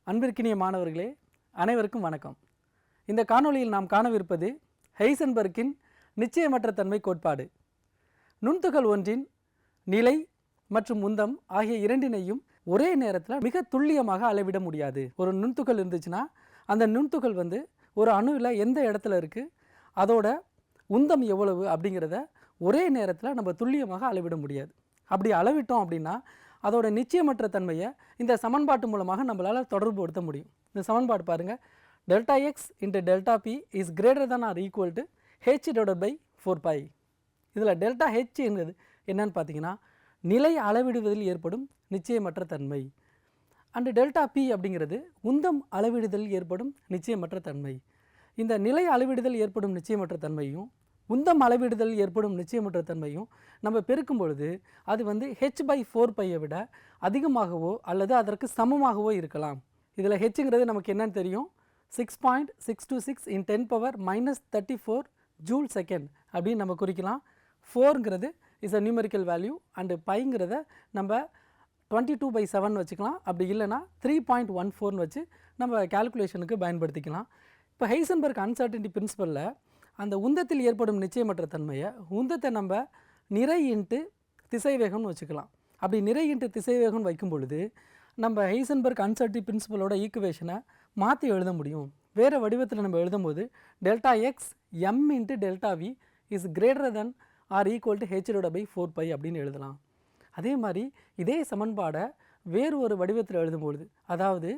அன்பிற்கினிய மாணவர்களே, அனைவருக்கும் வணக்கம். இந்த காணொளியில் நாம் காணவிருப்பது ஹெய்சன்பர்க்கின் நிச்சயமற்ற தன்மை கோட்பாடு. நுண்துகள் ஒன்றின் நிலை மற்றும் உந்தம் ஆகிய இரண்டினையும் ஒரே நேரத்தில் மிக துல்லியமாக அளவிட முடியாது. ஒரு நுண்துகள் இருந்துச்சுன்னா அந்த நுண்துகள் ஒரு அணுவில் எந்த இடத்துல இருக்குது, அதோட உந்தம் எவ்வளவு அப்படிங்கிறத ஒரே நேரத்தில் நம்ம துல்லியமாக அளவிட முடியாது. அப்படி அளவிட்டோம் அப்படின்னா அதோட நிச்சயமற்ற தன்மையை இந்த சமன்பாட்டு மூலமாக நம்மளால் தொடர்புபடுத்த முடியும். இந்த சமன்பாடு பாருங்கள், delta X into delta B is greater than or equal to H divided by 4π. இதில் டெல்டா ஹெச் என்பது என்னன்னு பார்த்தீங்கன்னா நிலை அளவிடுவதில் ஏற்படும் நிச்சயமற்ற தன்மை. அண்டு டெல்டா பி அப்படிங்கிறது உந்தம் அளவிடுதலில் ஏற்படும் நிச்சயமற்ற தன்மை. இந்த நிலை அளவிடுதல் ஏற்படும் நிச்சயமற்ற தன்மையும் உந்தம் அளவிடுதல் ஏற்படும் நிச்சயமற்ற தன்மையும் நம்ம பெருக்கும் பொழுது அது h/4π விட அதிகமாகவோ அல்லது அதற்கு சமமாகவோ இருக்கலாம். இதில் ஹெச்ங்கிறது நமக்கு என்னன்னு தெரியும், 6.626 × 10⁻−34 ஜூல் செகண்ட் அப்படின்னு நம்ம குறிக்கலாம். 4ங்கிறது is a numerical value and பைங்கிறத நம்ம 22/7 வச்சுக்கலாம். அப்படி இல்லைனா 3.14 வச்சு நம்ம கால்குலேஷனுக்கு பயன்படுத்திக்கலாம். இப்போ ஹெய்சன்பர்க் அன்சர்டனிட்டி பிரின்சிபலில் அந்த உந்தத்தில் ஏற்படும் நிச்சயமற்ற தன்மையை உந்தத்தை நம்ம நிறை இன்ட்டு திசைவேகம்னு வச்சுக்கலாம். அப்படி நிறை இன்ட்டு திசைவேகம் வைக்கும் பொழுது நம்ம ஹெய்சன்பர்க் அன்சர்டனிட்டி பிரின்சிபலோட ஈக்குவேஷனை மாற்றி எழுத முடியும். வேறு வடிவத்தில் நம்ம எழுதும்போது delta X M into delta we is greater than or equal to H divided by 4π அப்படின்னு எழுதலாம். அதே மாதிரி இதே சமன்பாடை வேறு ஒரு வடிவத்தில் எழுதும்பொழுது, அதாவது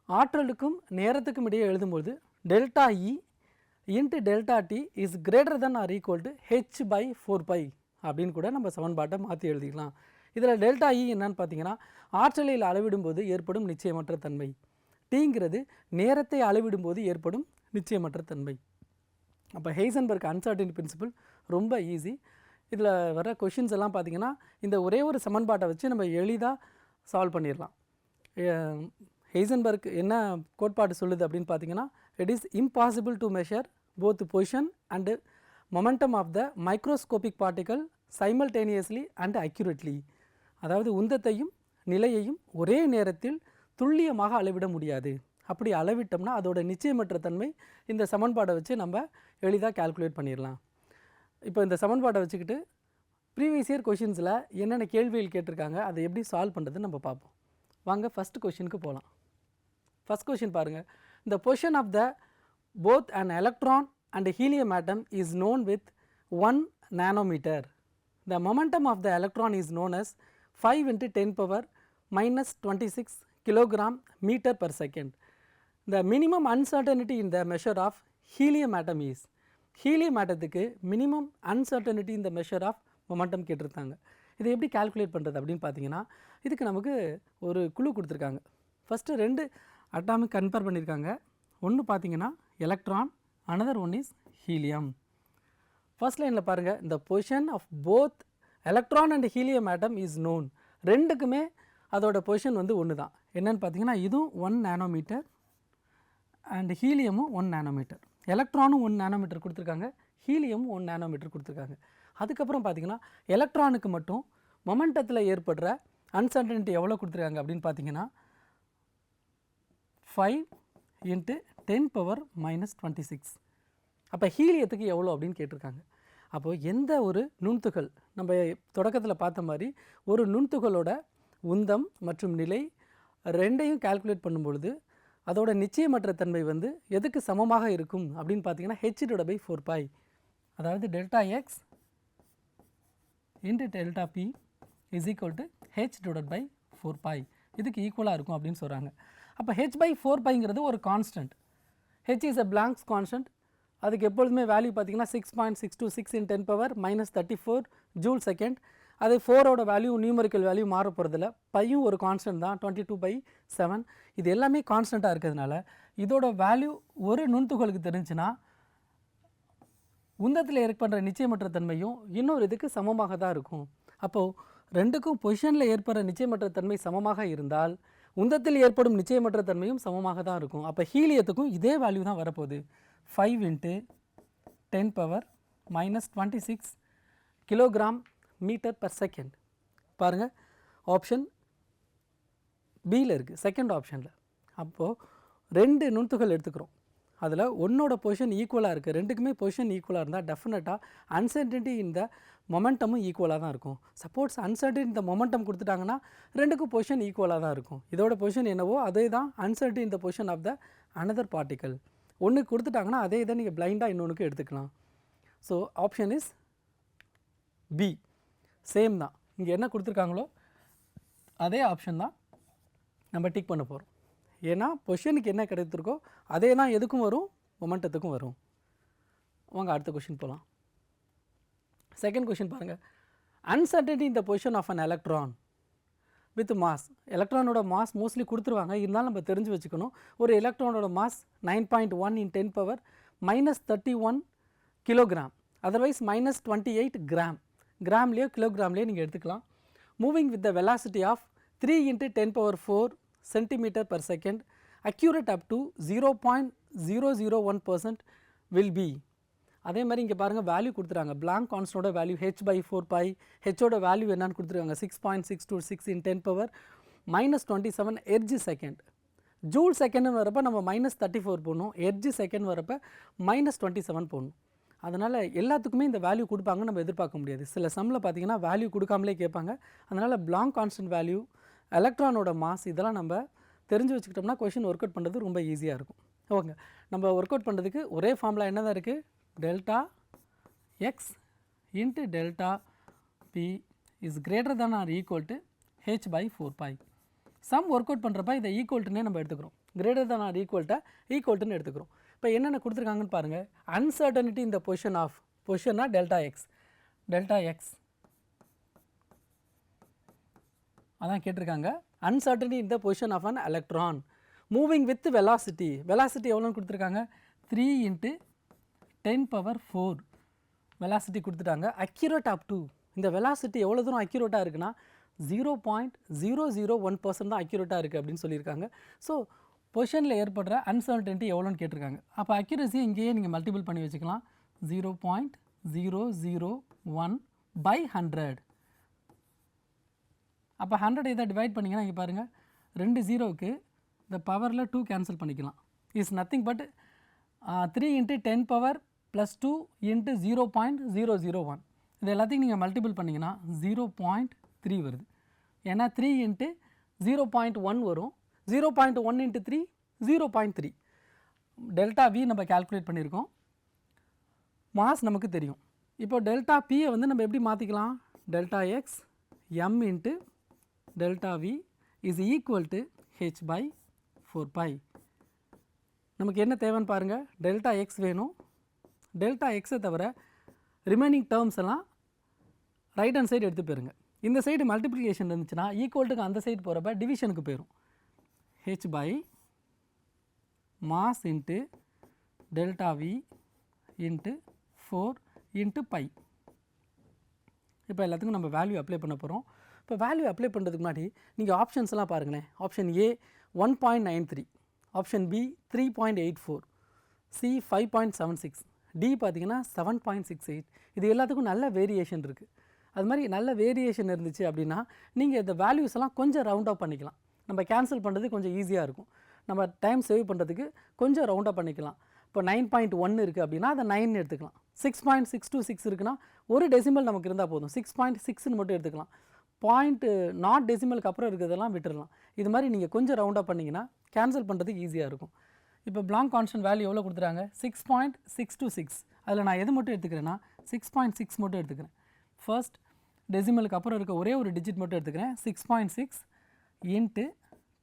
ஆற்றலுக்கும் நேரத்துக்கும் இடையே எழுதும்பொழுது delta E into delta T is greater than or equal to h/4π அப்படின்னு கூட நம்ம சமன்பாட்டை மாற்றி எழுதிக்கலாம். இதில் டெல்டா இ என்னன்னு பார்த்தீங்கன்னா ஆற்றலில் அளவிடும்போது ஏற்படும் நிச்சயமற்ற தன்மை. டீங்கிறது நேரத்தை அளவிடும்போது ஏற்படும் நிச்சயமற்ற தன்மை. அப்போ ஹெய்சன்பர்க் அன்சர்டனிட்டி பிரின்சிபல் ரொம்ப ஈஸி. இதில் வர கொஷின்ஸ் எல்லாம் பார்த்திங்கன்னா இந்த ஒரே ஒரு சமன்பாட்டை வச்சு நம்ம எளிதாக சால்வ் பண்ணிடலாம். ஹெய்சன்பர்க் என்ன கோட்பாடு சொல்லுது அப்படின்னு பார்த்தீங்கன்னா, it is impossible to measure both position and momentum of the microscopic particle simultaneously and accurately. அதாவது உந்தத்தையும் நிலையையும் ஒரே நேரத்தில் துல்லியமாக அளவிட முடியாது. அப்படி அளவிட்டோம்னா அதோட நிச்சயமற்ற தன்மை இந்த சமன்பாடை வச்சு நம்ம எளிதாக கால்குலேட் பண்ணிடலாம். இப்போ இந்த சமன்பாடை வச்சுக்கிட்டு ப்ரீவியஸ் இயர் கொஷின்ஸில் என்னென்ன கேள்விகள் கேட்டிருக்காங்க அதை எப்படி சால்வ் பண்ணுறதுன்னு நம்ம பார்ப்போம். வாங்க ஃபஸ்ட் கொஷினுக்கு போகலாம். ஃபஸ்ட் கொஷின் பாருங்கள், the position of the both an electron and a helium atom is known with 1 nanometer. The momentum of the electron is known as 5 × 10⁻−26 kilogram meter per second. The minimum uncertainty in the measure of helium atom is. Helium ஆட்டத்துக்கு minimum uncertainty இந்த measure of momentum கேட்டிருக்காங்க. இதை எப்படி calculate பண்ணுறது அப்படின்னு பார்த்தீங்கன்னா, இதுக்கு நமக்கு ஒரு குழு கொடுத்துருக்காங்க. ஃபஸ்ட்டு 2 அட்டாமிக் கம்பேர் பண்ணியிருக்காங்க. ஒன்று பார்த்தீங்கன்னா electron, another one is helium. First லைனில் பாருங்கள், இந்த position of both electron and helium atom is known. ரெண்டுக்குமே அதோட பொசிஷன் ஒன்று தான். என்னென்னு பார்த்தீங்கன்னா இதுவும் 1 நானோமீட்டர் அண்ட் ஹீலியமும் 1 நானோமீட்டர். எலக்ட்ரானும் 1 நானோமீட்டர் கொடுத்துருக்காங்க, ஹீலியமும் 1 நானோமீட்டர் கொடுத்துருக்காங்க. அதுக்கப்புறம் பார்த்தீங்கன்னா எலக்ட்ரானுக்கு மட்டும் மொமெண்டத்தில் ஏற்படுற அன்சர்டனிட்டி எவ்வளோ கொடுத்துருக்காங்க அப்படின்னு பார்த்தீங்கன்னா 5 × 10⁻−26. அப்போ ஹீலியத்துக்கு எவ்வளோ அப்படின்னு கேட்டிருக்காங்க. அப்போது எந்த ஒரு நுண்துகள், நம்ம தொடக்கத்தில் பார்த்த மாதிரி ஒரு நுண்துகளோட உந்தம் மற்றும் நிலை ரெண்டையும் கால்குலேட் பண்ணும்பொழுது அதோட நிச்சயமற்ற தன்மை எதுக்கு சமமாக இருக்கும் அப்படின்னு பார்த்தீங்கன்னா h/4π. அதாவது delta X into delta B is equal to h/4π இதுக்கு ஈக்குவலாக இருக்கும் அப்படின்னு சொல்கிறாங்க. அப்போ h/4πங்கிறது ஒரு constant. h is a Planck's constant. அதுக்கு எப்பொழுதுமே வேல்யூ பார்த்தீங்கன்னா 6.626 × 10⁻−34 ஜூல் செகண்ட். அது 4ஓட வேல்யூ நியூமெரிக்கல் வேல்யூ மாற போகிறதில்ல. பையும் ஒரு கான்ஸ்டன்ட் தான், 22/7. இது எல்லாமே கான்ஸ்டண்ட்டாக இருக்கிறதுனால இதோட வேல்யூ ஒரு நுண்துகளுக்கு தெரிஞ்சுன்னா உந்தத்தில் ஏற்படுற நிச்சயமற்ற தன்மையும் இன்னொரு இதுக்கு சமமாக தான் இருக்கும். அப்போது ரெண்டுக்கும் பொசிஷனில் ஏற்படுற நிச்சயமற்ற தன்மை சமமாக இருந்தால் உந்தத்தில் ஏற்படும் நிச்சயமற்ற தன்மையும் சமமாக தான் இருக்கும். அப்போ ஹீலியத்துக்கும் இதே வேல்யூ தான் வரப்போகுது. 5 × 10⁻−26 கிலோகிராம் மீட்டர் பர் செகண்ட். பாருங்கள், ஆப்ஷன் பியில் இருக்குது, செகண்ட் ஆப்ஷனில். அப்போது 2 நுண்துகள் எடுத்துக்கிறோம். அதில் ஒன்னோட பொசிஷன் ஈக்குவலாக இருக்குது. ரெண்டுக்குமே பொசிஷன் ஈக்குவலாக இருந்தால் டெஃபினட்டாக அன்சர்டனிட்டி இந்த மொமெண்டமும் ஈக்குவலாக தான் இருக்கும். சப்போஸ் அன்சர்டன் இந்த மொமெண்டம் கொடுத்துட்டாங்கன்னா ரெண்டுக்கும் பொசிஷன் ஈக்குவலாக தான் இருக்கும். இதோட பொசிஷன் என்னவோ அதே தான் அன்சர்டன் இந்த position of the another particle. ஒன்று கொடுத்துட்டாங்கன்னா அதே இதை நீங்கள் பிளைண்டாக இன்னொன்றுக்கு எடுத்துக்கலாம். So option is B. Same தான், இங்கே என்ன கொடுத்துருக்காங்களோ அதே ஆப்ஷன் தான் நம்ம டிக் பண்ண போகிறோம். ஏன்னா பொசிஷனுக்கு என்ன கிடைத்திருக்கோ அதே தான் எதுக்கும் வரும், மொமெண்டத்துக்கும் வரும். வாங்க அடுத்த கொஷின் போகலாம். செகண்ட் கொஷின் பாருங்கள். Uncertainty in the position of an electron with mass. எலக்ட்ரானோட மாஸ் மோஸ்ட்லி கொடுத்துருவாங்க, இருந்தாலும் நம்ம தெரிஞ்சு வச்சுக்கணும். ஒரு எலக்ட்ரானோட மாஸ் 9.1 × 10⁻³ -31 கிலோகிராம், அதர்வைஸ் -28 கிராம். கிராம்லேயோ கிலோகிராம்லேயோ நீங்கள் எடுத்துக்கலாம். Moving with the velocity of 3 × 10⁴ centimetre per second, accurate up to 0.001% will be. அதே மாதிரி இங்கே பாருங்கள் வேல்யூ கொடுத்துறாங்க. பிளாங்க் கான்ஸ்டனோட வேல்யூ h/4π, ஹெச்சோட வேல்யூ என்னன்னு கொடுத்துருக்காங்க 6.626 × 10⁻⁻27 எர்ஜ் செகண்ட். ஜூல் செகண்ட்னு வரப்போ நம்ம -34 போடணும், எர்ஜ் செகண்ட் வரப்போ -27 போடணும். அதனால் எல்லாத்துக்குமே இந்த வேல்யூ கொடுப்பாங்க நம்ம எதிர்பார்க்க முடியாது. சில சம்மில் பார்த்தீங்கன்னா வேல்யூ கொடுக்காமலே கேட்பாங்க. அதனால் பிளாங்க் கான்ஸ்டன்ட் வேல்யூ, எலக்ட்ரானோட மாஸ், இதெல்லாம் நம்ம தெரிஞ்சு வச்சுக்கிட்டோம்னா கொஷின் ஒர்க் அவுட் பண்ணுறது ரொம்ப ஈஸியாக இருக்கும். ஓகே, நம்ம ஒர்க் அவுட் பண்ணுறதுக்கு ஒரே ஃபார்முலா என்ன தான் இருக்குது, delta X into delta B is greater than or equal to h/4π. Some work out பண்ணுறப்ப இதை ஈக்குவல்ட்டுனே நம்ம எடுத்துக்கிறோம். கிரேட்டர் தேன் ஆர் ஈக்குவல்ட்டுன்னு எடுத்துக்கிறோம். இப்போ என்னென்ன கொடுத்துருக்காங்கன்னு பாருங்கள். அன்சர்டனிட்டி இந்த பொசிஷன் ஆஃப், பொசிஷன்னா டெல்டா எக்ஸ் அதான் கேட்டிருக்காங்க. Uncertainty in the position of an electron moving with velocity. Velocity எவ்வளோன்னு கொடுத்துருக்காங்க 3 × 10⁴ வெலாசிட்டி கொடுத்துட்டாங்க. அக்யூரேட் அப் டு, இந்த வெலாசிட்டி எவ்வளோ தூரம் அக்யூரேட்டாக இருக்குன்னா 0.001% தான் அக்யூரேட்டாக இருக்குது அப்படின்னு சொல்லியிருக்காங்க. ஸோ பொசிஷனில் ஏற்படுற அன்சர்டனிட்டி எவ்வளோன்னு கேட்டிருக்காங்க. அப்போ அக்யூரஸியை இங்கேயே நீங்கள் மல்டிபிள் பண்ணி வச்சுக்கலாம். 0.001/100. அப்போ 100 இதை டிவைட் பண்ணிங்கன்னா இங்கே பாருங்கள் 2 0க்கு இந்த பவரில் 2 கேன்சல் பண்ணிக்கலாம். Is nothing but 3 × 10⁻² × 0.001. இது எல்லாத்தையும் நீங்கள் மல்டிபிள் பண்ணிங்கன்னா 0.3 வருது. ஏன்னா 3 × 0.1 வரும். 0.1 × 3 0.3. டெல்டா வி நம்ம கால்குலேட் பண்ணியிருக்கோம். மாஸ் நமக்கு தெரியும். இப்போ டெல்டா பியை வந்து நம்ம எப்படி மாற்றிக்கலாம், delta x m × delta we is equal to h/4π. நமக்கு என்ன தேவைன்னு பாருங்கள், டெல்டா எக்ஸ் வேணும். டெல்டா எக்ஸை தவிர ரிமைனிங் டேர்ம்ஸ் எல்லாம் ரைட் ஹேண்ட் சைடு எடுத்து போயிருங்க. இந்த சைடு மல்டிப்ளிகேஷன் இருந்துச்சுன்னா ஈக்குவல்ட்டுக்கு அந்த சைடு போகிறப்ப டிவிஷனுக்கு போயிடும். h/மாஸ் இன்ட்டு டெல்டா வி இன்ட்டு 4 × π. இப்போ எல்லாத்துக்கும் நம்ம வேல்யூ அப்ளை பண்ண போகிறோம். இப்போ வேல்யூ அப்ளை பண்ணுறதுக்கு முன்னாடி நீங்கள் ஆப்ஷன்ஸ் எல்லாம் பாருங்களேன். Option A 1.93, option B 3.84, C 5.76, D பார்த்தீங்கன்னா 7.68. இது எல்லாத்துக்கும் நல்ல வேரியேஷன் இருக்குது. அது மாதிரி நல்ல வேரியேஷன் இருந்துச்சு அப்படின்னா நீங்கள் இந்த வேல்யூஸ் எல்லாம் கொஞ்சம் ரவுண்ட் அப் பண்ணிக்கலாம். நம்ம கேன்சல் பண்ணுறது கொஞ்சம் ஈஸியாக இருக்கும். நம்ம டைம் சேவ் பண்ணுறதுக்கு கொஞ்சம் ரவுண்ட் அப் பண்ணிக்கலாம். இப்போ 9.1 இருக்குது அப்படின்னா அதை 9 எடுத்துக்கலாம். 6.626 இருக்குன்னா ஒரு டெசிமல் நமக்கு இருந்தால் போதும், 6.6ன்னு மட்டும் எடுத்துக்கலாம். நாட் டெசிமலுக்கு அப்புறம் இருக்கிறதெல்லாம் விட்டுடலாம். இது மாதிரி நீங்கள் கொஞ்சம் ரவுண்ட் அப் பண்ணிங்கன்னா கேன்சல் பண்ணுறதுக்கு ஈஸியாக இருக்கும். இப்போ பிளாங்க் கான்ஸ்டன்ட் வேல்யூ எவ்வளோ கொடுத்துறாங்க 6.626. அதில் நான் எது மட்டும் எடுத்துக்கிறேன்னா 6.6 மட்டும் எடுத்துக்கிறேன். ஃபர்ஸ்ட் டெசிமலுக்கு அப்புறம் இருக்க ஒரே ஒரு டிஜிட் மட்டும் எடுத்துக்கிறேன். 6.6 ×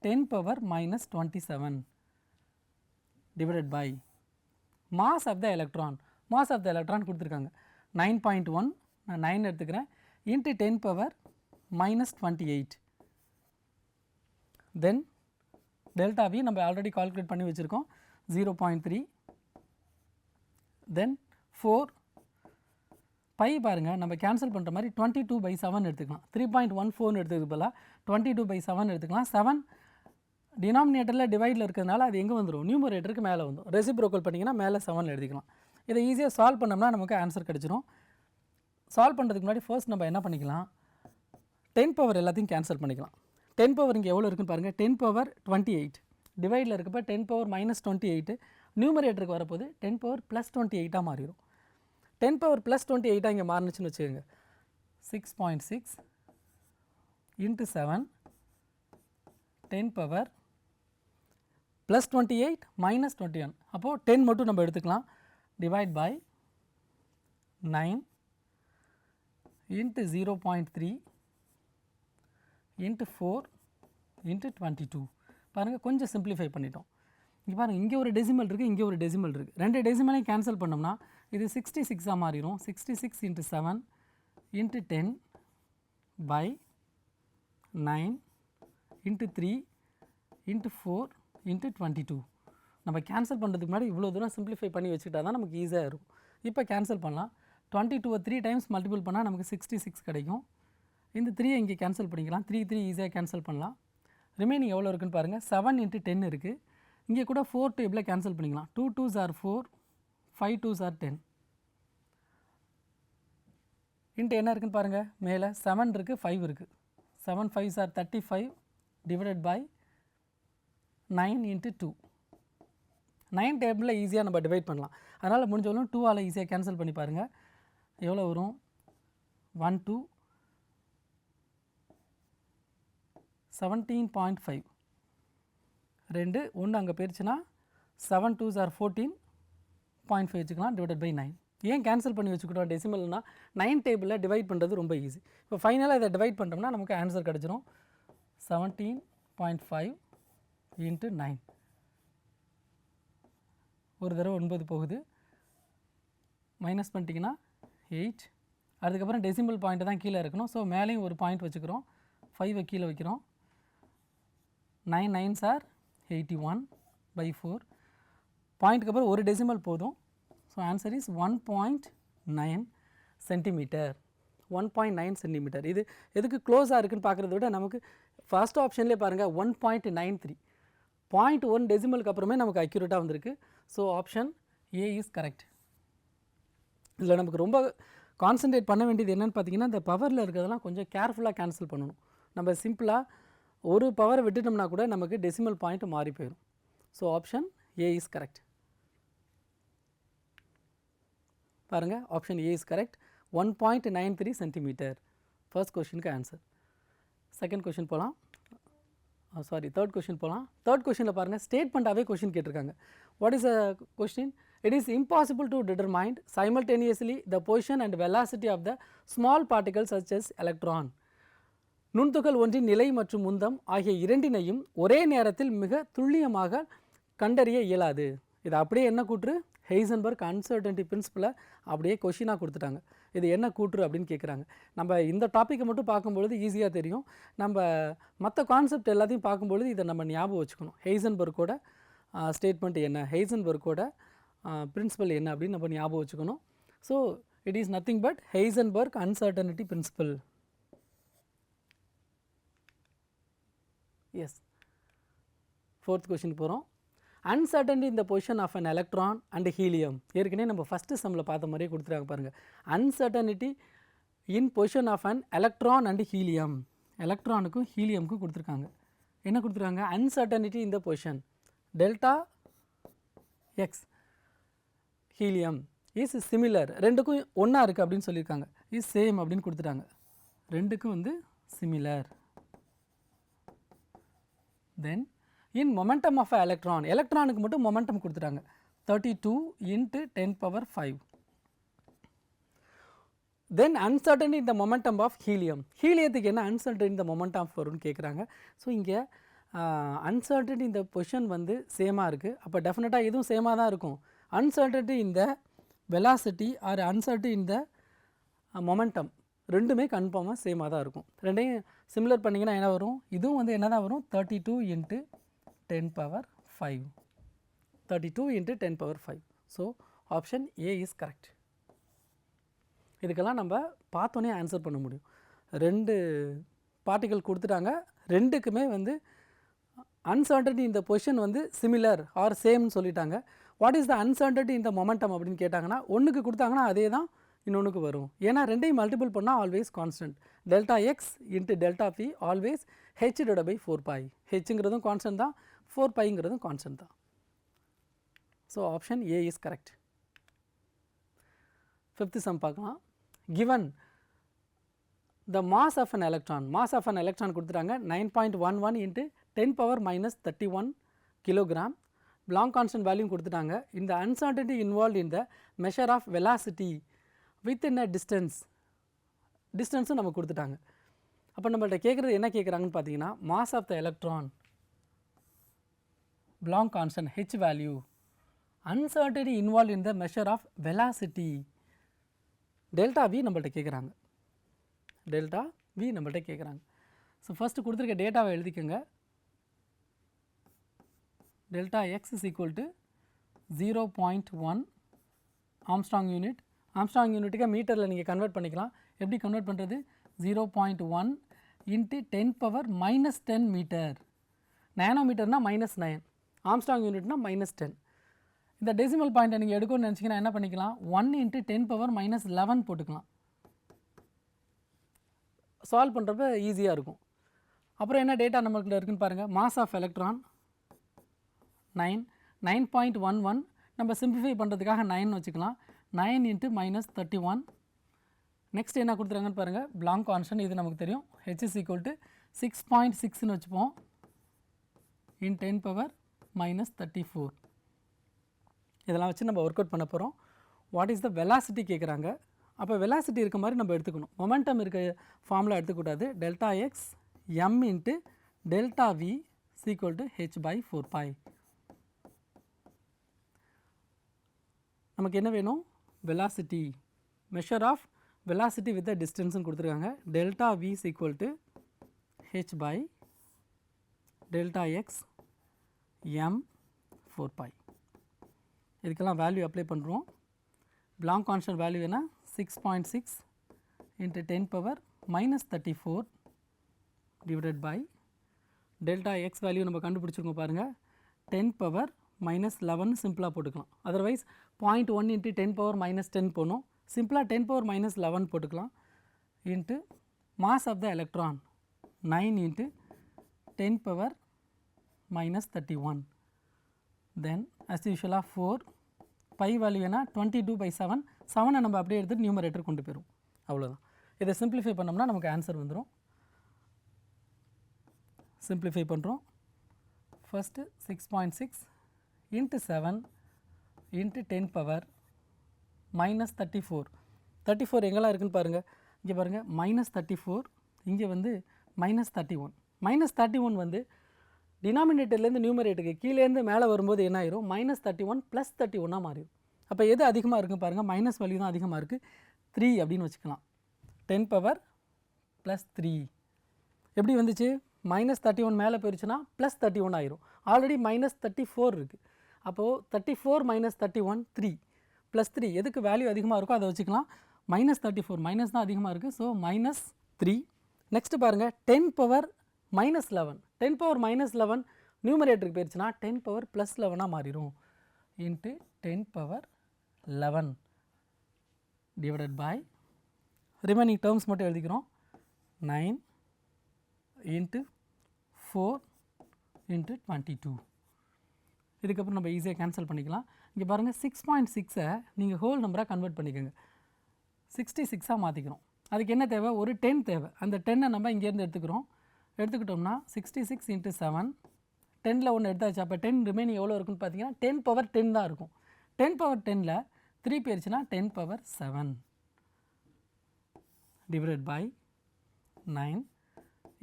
10⁻⁻27 divided by mass of the electron. Mass of the electron கொடுத்துருக்காங்க 9.1, நான் 9 எடுத்துக்கிறேன், × 10⁻⁻28. தென் டெல்டா வி நம்ம ஆல்ரெடி கால்குலேட் பண்ணி வச்சுருக்கோம் 0.3. தென் 4 பை பாருங்கள் நம்ம கேன்சல் பண்ணுற மாதிரி 22/7 எடுத்துக்கலாம். 3.14 எடுத்துக்கிறது போல் 22/7 எடுத்துக்கலாம். 7 டினாமினேட்டரில் டிவைடில் இருக்கிறதுனால அது எங்கே வந்துடும், நியூமரேட்டருக்கு மேலே வந்துடும். ரெசிப்ரோக்கல் பண்ணிங்கன்னா மேலே 7 எழுதிக்கலாம். இதை ஈஸியாக சால்வ் பண்ணோம்னா நமக்கு ஆன்சர் கிடச்சிரும். சால்வ் பண்ணுறதுக்கு முன்னாடி ஃபர்ஸ்ட் நம்ம என்ன பண்ணிக்கலாம், 10 பவர் எல்லாத்தையும் கேன்சல் பண்ணிக்கலாம். 10 பவர் இங்கே எவ்வளோ இருக்குன்னு பாருங்கள், 10⁻28. டிவைடில் இருக்கப்போ 10 பவர் -28 நியூமரேட்டருக்கு வரப்போது 10 பவர் +28 மாறிடும். 10 பவர் +28 இங்கே மாறினுச்சுன்னு வச்சுக்கோங்க. 6.6 × 7 10 பவர் +28 -21 அப்போது 10 மட்டும் நம்ம எடுத்துக்கலாம். Divide by 9 × 0.3 × 4 × 22. பாருங்கள் கொஞ்சம் சிம்பிளிஃபை பண்ணிட்டோம். இங்கே பாருங்கள் இங்கே ஒரு டெசிமல் இருக்குது, இங்கே ஒரு டெசிமல் இருக்குது. ரெண்டு டெசிமலையும் கேன்சல் பண்ணோம்னா இது 66 மாறிடும். 66 × 7 × 10 by 9 × 3 × 4 × 22. நம்ம கேன்சல் பண்ணுறதுக்கு முன்னாடி இவ்வளோ தூரம் சிம்பிளிஃபை பண்ணி வச்சுக்கிட்டா தான் நமக்கு ஈஸியாக இருக்கும். இப்போ கேன்சல் பண்ணலாம். 22 3 டைம்ஸ் மல்டிபிள் பண்ணால் நமக்கு 66 கிடைக்கும். இந்த 3 இங்கே கேன்சல் பண்ணிக்கலாம். 3 ஈஸியாக கேன்சல் பண்ணலாம். ரிமைனிங் எவ்வளோ இருக்குன்னு பாருங்கள். 7 × 10 இருக்குது. இங்கே கூட 4 டேபிளில் கேன்சல் பண்ணிக்கலாம். 2 2s are 4, 5 2s are 10. Into என்ன இருக்குன்னு பாருங்கள். மேலே 7 இருக்குது, 5 இருக்குது. 7 5s are 35 டிவைடட் பை 9 × 2. 9 டேபிளில் ஈஸியாக நம்ம டிவைட் பண்ணலாம். அதனால் முடிஞ்சவளும் 2ஆல் ஈஸியாக கேன்சல் பண்ணி பாருங்கள். எவ்வளோ வரும்? 1 2 17.5 2 1 அங்கே போயிடுச்சுன்னா 7 2s are 14.5 வச்சுக்கலாம் டிவைடட் பை 9. ஏன் கேன்சல் பண்ணி வச்சுக்கிட்டோம் டெசிமல்னா 9 டேபிளில் டிவைட் பண்ணுறது ரொம்ப ஈஸி. இப்போ ஃபைனலாக இதை டிவைட் பண்ணிட்டோம்னா நமக்கு ஆன்சர் கிடச்சிரும். 17.5 × 9. ஒரு தடவை 9 போகுது, மைனஸ் பண்ணிட்டிங்கன்னா 8. அதுக்கப்புறம் டெசிமல் பாயிண்ட்டு தான் கீழே இருக்கணும். ஸோ மேலேயும் ஒரு பாயிண்ட் வச்சுக்கிறோம். 5 கீழே வைக்கிறோம். 9 9s are 81/4. பாயிண்ட்டுக்கு அப்புறம் ஒரு டெசிமல் போதும். So answer is 1.9 centimetre. 1.9 centimetre. இது எதுக்கு க்ளோஸாக இருக்குன்னு பார்க்குறத விட நமக்கு ஃபர்ஸ்ட் ஆப்ஷன்லேயே பாருங்கள் 1.93. 0.1 டெசிமலுக்கு அப்புறமே நமக்கு அக்யூரேட்டாக வந்திருக்கு. So option A is correct. இதில் நமக்கு ரொம்ப கான்சன்ட்ரேட் பண்ண வேண்டியது என்னென்னு பார்த்தீங்கன்னா இந்த பவரில் இருக்கிறதெல்லாம் கொஞ்சம் கேர்ஃபுல்லாக கேன்சல் பண்ணணும். நம்ம சிம்பிளாக ஒரு பவரை விட்டுட்டோம்னா கூட நமக்கு டெசிமல் பாயிண்ட் மாறி போயிடும். So option A is correct. பாருங்கள் option A is correct. 1.93 centimetre. First கொஷினுக்கு ஆன்சர். செகண்ட் கொஷின் போகலாம். தேர்ட் கொஷின் போகலாம். தேர்ட் கொஷினில் பாருங்கள் ஸ்டேட்மெண்ட்டாகவே கொஷின் கேட்டிருக்காங்க. What is a question? It is impossible to determine simultaneously the position and velocity of the small particles such as electron. நுண்துகள் ஒன்றின் நிலை மற்றும் உந்தம் ஆகிய இரண்டினையும் ஒரே நேரத்தில் மிக துல்லியமாக கண்டறிய இயலாது. இது அப்படியே என்ன கூற்று? ஹெய்சன்பர்க் அன்சர்டனிட்டி பிரின்சிபலை அப்படியே கொஷினாக கொடுத்துட்டாங்க. இது என்ன கூற்று அப்படின்னு கேட்குறாங்க. நம்ம இந்த டாப்பிக்கை மட்டும் பார்க்கும்பொழுது ஈஸியாக தெரியும். நம்ம மற்ற கான்செப்ட் எல்லாத்தையும் பார்க்கும்பொழுது இதை நம்ம ஞாபகம் வச்சுக்கணும். ஹெய்சன்பர்க்கோட ஸ்டேட்மெண்ட் என்ன, ஹெய்சன்பர்க்கோட பிரின்சிபல் என்ன அப்படின்னு நம்ம ஞாபகம் வச்சுக்கணும். So it is nothing but Heisenberg uncertainty principle. Yes. Fourth question போகிறோம். Uncertainty in the position of an electron and helium. ஏற்கனவே நம்ம ஃபஸ்ட்டு சம்மில் பார்த்த மாதிரியே கொடுத்துருக்காங்க பாருங்கள். Uncertainty in position of an electron and helium. எலக்ட்ரானுக்கும் ஹீலியமுக்கும் கொடுத்துருக்காங்க. என்ன கொடுத்துருக்காங்க? Uncertainty in the position delta X helium is similar. ரெண்டுக்கும் ஒன்றா இருக்குது அப்படின்னு சொல்லியிருக்காங்க. இஸ் சேம் அப்படின்னு கொடுத்துட்டாங்க. ரெண்டுக்கும் வந்து similar. Then in momentum of electron. எலக்ட்ரானுக்கு மட்டும் மொமெண்டம் கொடுத்துட்டாங்க 32 × 10⁵. Then uncertainty in the momentum of helium. ஹீலியத்துக்கு என்ன அன்சர்டனிட்டி இந்த மொமெண்டம் ஆஃப் வரும்னு கேட்குறாங்க. ஸோ இங்கே அன்சர்டனிட்டி இந்த பொசிஷன் வந்து சேமாக இருக்குது. அப்போ டெஃபினட்டாக இதுவும் சேமாக தான் இருக்கும். அன்சர்டனிட்டி இந்த வெலாசிட்டி ஆர் அன்சர்டனிட்டி இந்த மொமெண்டம் ரெண்டுமே கன்ஃபார்மாக சேமாக தான் இருக்கும். ரெண்டையும் சிமிலர் பண்ணிங்கன்னா என்ன வரும்? இதுவும் வந்து என்ன தான் வரும்? 32 × 10⁵. 32 × 10⁵. So option A is correct. இதுக்கெல்லாம் நம்ம பார்த்தோன்னே ஆன்சர் பண்ண முடியும். ரெண்டு பார்ட்டிகல் கொடுத்துட்டாங்க. ரெண்டுக்குமே வந்து அன்சர்டனிட்டி இந்த பொசிஷன் வந்து சிமிலர் ஆர் சேம்னு சொல்லிட்டாங்க. வாட் இஸ் த அன்சர்டனிட்டி இந்த மொமெண்டம் அப்படின்னு கேட்டாங்கன்னா ஒன்றுக்கு கொடுத்தாங்கன்னா அதே தான் இன்னொன்றுக்கு வரும். ஏன்னா ரெண்டையும் மல்டிபிள் பண்ணால் always constant. Delta X × delta P always h/4π. ஹெச்ங்கிறதும் கான்ஸ்டன்ட் தான், 4 பைங்கிறதும் கான்ஸ்டன்ட் தான். So option A is correct. 5th sum பார்க்கலாம். given the mass of an electron கொடுத்துட்டாங்க 9.11 into 10 power minus 31 kilogram. Planck constant value கொடுத்துட்டாங்க. இந்த uncertainty involved in the measure of velocity within a டிஸ்டன்ஸும் நம்ம கொடுத்துட்டாங்க. அப்போ நம்மள்ட்ட கேட்குறது என்ன கேட்குறாங்கன்னு பார்த்தீங்கன்னா mass of the electron, Planck constant h value, uncertainty involved in the measure of velocity, delta v நம்மள்ட்ட கேட்குறாங்க. ஸோ ஃபஸ்ட்டு கொடுத்துருக்க டேட்டாவை எழுதிக்கோங்க. Delta X is equal to 0.1 angstrom unit. Angstrom யூனிட்டுக்கு மீட்டரில் நீங்கள் கன்வெர்ட் பண்ணிக்கலாம். எப்படி கன்வெர்ட் பண்ணுறது? 0.1 இன்ட்டு 10⁻⁻10 மீட்டர். நேனோமீட்டர்னால் -9, ஆம்ஸ்ட்ராங் யூனிட்னா -10. இந்த டெசிமல் பாயிண்ட்டை நீங்கள் எடுக்கணும்னு நினச்சிங்கன்னா என்ன பண்ணிக்கலாம்? 1 இன்ட்டு 10⁻−11 போட்டுக்கலாம். சால்வ் பண்ணுறப்ப ஈஸியாக இருக்கும். அப்புறம் என்ன டேட்டா நம்மளுக்கு இருக்குன்னு பாருங்கள். Mass of electron 9.11. நம்ம சிம்பிளிஃபை பண்ணுறதுக்காக 9 வச்சுக்கலாம். 9 இன்ட்டு -31. நெக்ஸ்ட் என்ன கொடுத்துருக்காங்கன்னு பாருங்கள். Planck constant இது நமக்கு தெரியும். h is equal to 6.6ன்னு வச்சுப்போம். in 10⁻−34. இதெல்லாம் வச்சு நம்ம ஒர்க் அவுட் பண்ண போகிறோம். வாட் இஸ் த வெலாசிட்டி கேட்குறாங்க. அப்போ வெலாசிட்டி இருக்க மாதிரி நம்ம எடுத்துக்கணும். மொமெண்டம் இருக்க ஃபார்முலா எடுத்துக்கூடாது. Delta X M into delta V equal to h/4π. நமக்கு என்ன வேணும்? Velocity, measure of velocity with the டிஸ்டன்ஸ்னு கொடுத்துருக்காங்க. டெல்டா வி ஈக்குவல் டு h/டெல்டா எக்ஸ் எம் 4π. இதுக்கெல்லாம் வேல்யூ அப்ளை பண்ணுறோம். Planck constant வேல்யூ என்ன? 6.6 into 10⁻−34 divided by delta X value நம்ம கண்டுபிடிச்சிருக்கோம் பாருங்கள். 10⁻−11 சிம்பிளாக போட்டுக்கலாம். அதர்வைஸ் 0.1 into 10⁻−10 போகணும். சிம்பிளாக 10⁻−11 போட்டுக்கலாம். Into mass of the electron 9 into 10⁻−31. Then as usual 4 pi value என்ன? 22/7. 7 நம்ம அப்படியே எடுத்துகிட்டு நியூமரேட்டர் கொண்டு போயிடும். அவ்வளோதான். இதை சிம்பிளிஃபை பண்ணோம்னா நமக்கு ஆன்சர் வந்துடும். சிம்பிளிஃபை பண்ணுறோம். First 6.6 into 7 into 10⁻−34. 34 எங்கெல்லாம் இருக்குன்னு பாருங்கள். இங்கே பாருங்கள் -34, இங்கே வந்து -31. -31 வந்து டினாமினேட்டர்லேருந்து நியூமரேட்டருக்கு கீழேருந்து மேலே வரும்போது என்ன ஆயிரும்? -31 + 31 மாறிடும். அப்போ எது அதிகமாக இருக்குன்னு பாருங்கள். மைனஸ் வேல்யூ தான் அதிகமாக இருக்குது. 3 அப்படின்னு வச்சுக்கலாம். 10⁻+3 எப்படி வந்துச்சு? -31 மேலே போயிடுச்சுன்னா +31 ஆயிரும். ஆல்ரெடி -34 இருக்குது. அப்போது 34 - 31 3 +3 எதுக்கு வேல்யூ அதிகமாக இருக்கோ அதை வச்சுக்கலாம். -34 மைனஸ் தான் அதிகமாக இருக்குது. ஸோ -3. நெக்ஸ்ட்டு பாருங்கள் 10⁻−11. 10⁻−11 நியூமரேட்டருக்கு போயிடுச்சுன்னா 10⁻+11 மாறிடும். Into 10⁻11 divided by remaining terms மட்டும் எழுதிக்கிறோம். 9 இன்ட்டு 4 இன்ட்டு 22. இதுக்கப்புறம் நம்ம ஈஸியாக கேன்சல் பண்ணிக்கலாம். இங்கே பாருங்கள் 6.6ஐ நீங்கள் ஹோல் நம்பராக கன்வெர்ட் பண்ணிக்கோங்க. 66ஆக மாற்றிக்கிறோம். அதுக்கு என்ன தேவை? ஒரு 10 தேவை. அந்த 10ஐ நம்ம இங்கேருந்து எடுத்துக்கிட்டோம்னா 66 இன்ட்டு 7, 10ல் 1 எடுத்தாச்சு. அப்போ 10 ரிமைனிங் எவ்வளோ இருக்குன்னு பார்த்தீங்கன்னா 10⁻10 தான் இருக்கும். 10⁻10ல் 3 போயிடுச்சுன்னா 10⁻7 டிவைடட் பை 9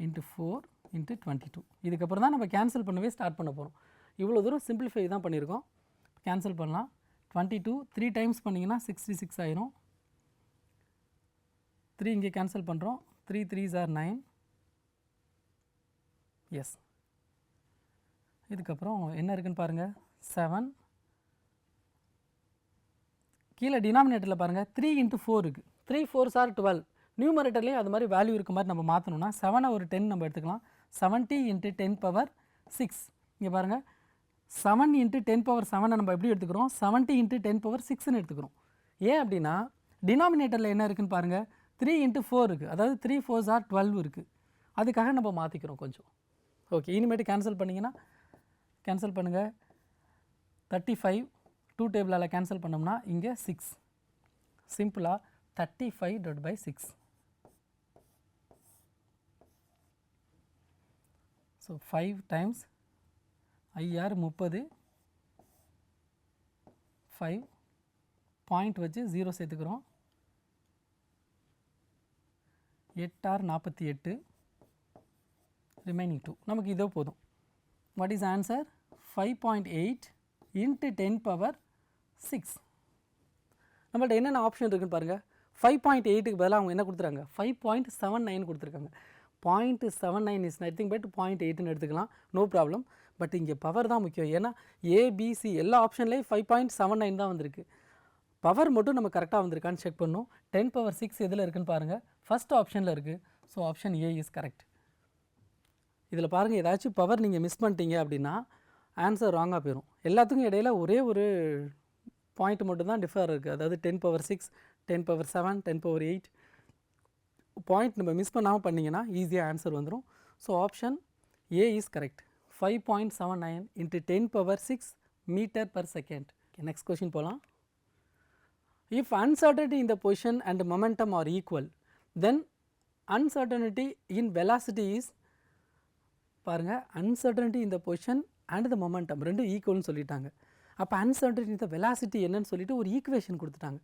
இன்ட்டு 4 இன்ட்டு 22. இதுக்கப்புறம் தான் நம்ம கேன்சல் பண்ணவே ஸ்டார்ட் பண்ண போகிறோம். இவ்வளோ தூரம் சிம்பிளிஃபை தான் பண்ணியிருக்கோம். கேன்சல் பண்ணலாம். 22 3 டைம்ஸ் பண்ணிங்கன்னா 66 ஆயிரும். 3 இங்கே கேன்சல் பண்ணுறோம். 3 3s are 9. எஸ். இதுக்கப்புறம் என்ன இருக்குன்னு பாருங்கள். 7 கீழே டினாமினேட்டரில் பாருங்கள் 3 இன்ட்டு 4 இருக்குது. 3 4s are 12. நியூமரேட்டர்லேயும் அது மாதிரி வேல்யூ இருக்க மாதிரி நம்ம மாற்றணும்னா 7 ஒரு 10 நம்ம எடுத்துக்கலாம். 70 இன்ட்டு 10⁻6. இங்கே பாருங்கள் 7 இன்ட்டு 10⁻7 நம்ம எப்படி எடுத்துக்கிறோம்? 70 இன்ட்டு 10⁻6ன்னு எடுத்துக்கிறோம். ஏன் அப்படின்னா டினாமினேட்டரில் என்ன இருக்குன்னு பாருங்கள். 3 இன்ட்டு 4 இருக்குது. அதாவது 3 4s are 12 இருக்குது. அதுக்காக நம்ம மாற்றிக்கிறோம் கொஞ்சம். ஓகே, இனிமேட்டு கேன்சல் பண்ணிங்கன்னா கேன்சல் பண்ணுங்கள். 35 2 டேபிளால் கேன்சல் பண்ணோம்னா இங்கே 6. சிம்பிளாக 35/6. ஸோ 5 டைம்ஸ் IR 30, 5 பாயிண்ட் வச்சு 0 சேர்த்துக்கிறோம். 8R 48, remaining 2. நமக்கு இதோ போதும். What is answer? 5.8 into 10 power 6. நம்மள்ட்ட என்னென்ன ஆப்ஷன் இருக்குன்னு பாருங்கள். 5.8க்கு பதிலாக அவங்க என்ன கொடுத்துருக்காங்க? 5.79 கொடுத்துருக்காங்க. 0.79 இஸ் நத்திங் பட் 0.8ன்னு எடுத்துக்கலாம், நோ ப்ராப்ளம். பட் இங்கே பவர் தான் முக்கியம். ஏன்னா ஏபிசி எல்லா ஆப்ஷன்லேயும் 5.79 தான் வந்திருக்கு. பவர் மட்டும் நம்ம கரெக்டாக வந்திருக்கான்னு செக் பண்ணணும். 10 power 6 எதில் இருக்குன்னு பாருங்கள். ஃபஸ்ட் ஆப்ஷனில் இருக்குது. So option A is correct. இதில் பாருங்கள், ஏதாச்சும் பவர் நீங்கள் மிஸ் பண்ணிட்டீங்க அப்படின்னா ஆன்சர் ராங்காக போயிடும். எல்லாத்துக்கும் இடையில் ஒரே ஒரு பாயிண்ட் மட்டும் தான் டிஃபர் இருக்குது. அதாவது 10 power 6, 10 power 7, 10 power 8 பாயிண்ட் நம்ம மிஸ் பண்ணாமல் பண்ணிங்கன்னா ஈஸியாக ஆன்சர் வந்துடும். So option A is correct. 5.79 into 10 power 6 meter per second. Next question போகலாம். If uncertainty in the position and momentum are equal, then uncertainty in velocity is, பாருங்க, uncertainty in the position and the momentum ரெண்டும் ஈக்குவல்னு சொல்லிட்டாங்க. அப்போ uncertainty in the velocity என்னன்னு சொல்லிட்டு ஒரு equation கொடுத்துட்டாங்க.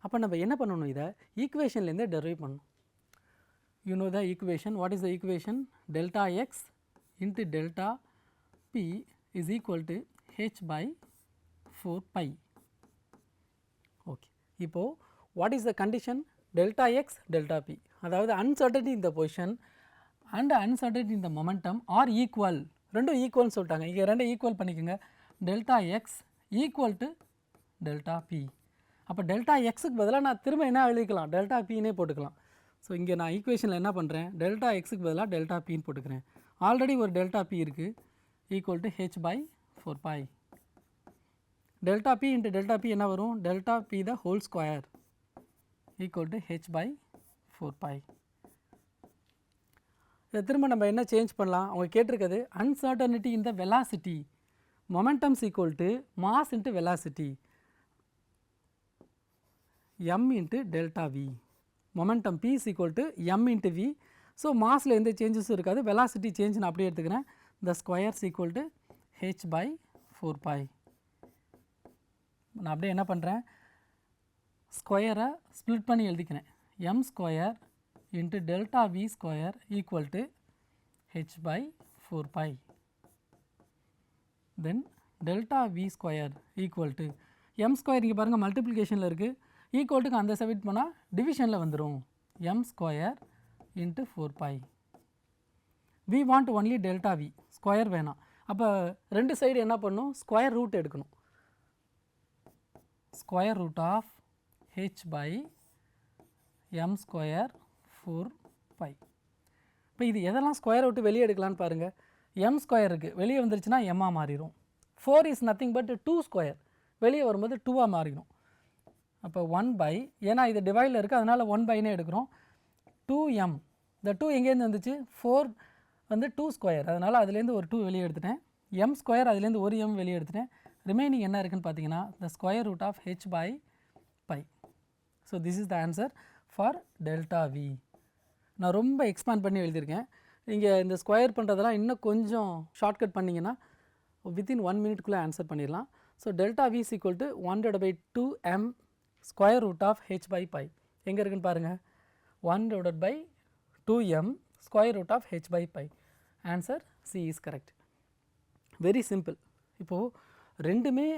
அப்போ நம்ம என்ன பண்ணணும்? இதை ஈக்குவேஷன்லேருந்தே டெரைவ் பண்ணணும். You know the equation. What is the equation? Delta x into delta p is equal to h by 4 pi. Okay. இப்போ what is the condition? Delta x delta p. அதாவது uncertainty in the position and uncertainty in the momentum are equal. ரெண்டும் ஈக்குவல்னு சொல்லிட்டாங்க. இங்கே ரெண்டும் equal பண்ணிக்கோங்க. Delta x equal to delta p. அப்போ delta எக்ஸுக்கு பதிலாக நான் திரும்ப என்ன எழுதிக்கலாம்? டெல்டா பின்னே போட்டுக்கலாம். ஸோ இங்கே நான் ஈக்குவேஷனில் என்ன பண்ணுறேன்? டெல்டா எக்ஸுக்கு பதிலாக டெல்டா பின்னு போட்டுக்கிறேன். ஆல்ரெடி ஒரு டெல்டா பி இருக்குது, equal to H by 4 pi. Delta P into delta B என்ன வரும்? Delta P the whole square equal to H by 4 pi. இதை திரும்ப நம்ம என்ன சேஞ்ச் பண்ணலாம்? அவங்க கேட்டிருக்கிறது uncertainty in the velocity, momentums equal to mass into velocity, m into delta V. Momentum p is equal to m into v. So மாஸில் எந்த சேஞ்சஸும் இருக்காது. வெலாசிட்டி சேஞ்ச் நான் அப்படியே எடுத்துக்கிறேன். The squares equal to H by 4 pi. நான் அப்படியே என்ன பண்ணுறேன்? ஸ்கொயரை ஸ்ப்ளிட் பண்ணி எழுதிக்கிறேன். m square into delta v square equal to H by 4 pi. Then delta v square equal to m square இங்கே பாருங்கள் மல்டிப்ளிகேஷனில் இருக்குது. ஈக்குவல்ட்டுக்கு அந்த சைட் போனால் டிவிஷனில் வந்துடும். m square into 4 pi. We want only delta v, square வேணாம். அப்போ ரெண்டு சைடு என்ன பண்ணணும்? ஸ்கொயர் ரூட் எடுக்கணும். Square root of h by m square 4 pi. இப்போ இது எதெல்லாம் ஸ்கொயர் விட்டு வெளியே எடுக்கலான்னு பாருங்கள். m ஸ்கொயர் இருக்குது, வெளியே வந்துருச்சுன்னா m-ஆக மாறிடும். 4 இஸ் நத்திங் பட் 2 ஸ்கொயர், வெளியே வரும்போது 2-ஆக மாறிடும். அப்போ 1 பை, ஏன்னா இது டிவைடில் இருக்குது அதனால் 1 பைனே எடுக்கிறோம். 2m, இந்த 2 எங்கேருந்து வந்துச்சு? 4 வந்து 2 ஸ்கொயர், அதனால் அதுலேருந்து ஒரு 2 வெளியே எடுத்துட்டேன். m ஸ்கொயர் அதுலேருந்து ஒரு m வெளியே எடுத்துட்டேன். ரிமைனிங் என்ன இருக்குன்னு பார்த்தீங்கன்னா the square root of h by pi. So this is the answer for delta v. நான் ரொம்ப எக்ஸ்பேண்ட் பண்ணி எழுதியிருக்கேன். நீங்கள் இந்த ஸ்கொயர் பண்ணுறதெல்லாம் இன்னும் கொஞ்சம் ஷார்ட்கட் பண்ணிங்கன்னா வித்தின் 1 மினிட்குள்ளே ஆன்சர் பண்ணிடலாம். So delta we is equal to 1/2m square root of h by pi. எங்கே இருக்குன்னு பாருங்கள்? 1/2m square root of h by pi. Answer C is correct. Very simple. இப்போது ரெண்டுமே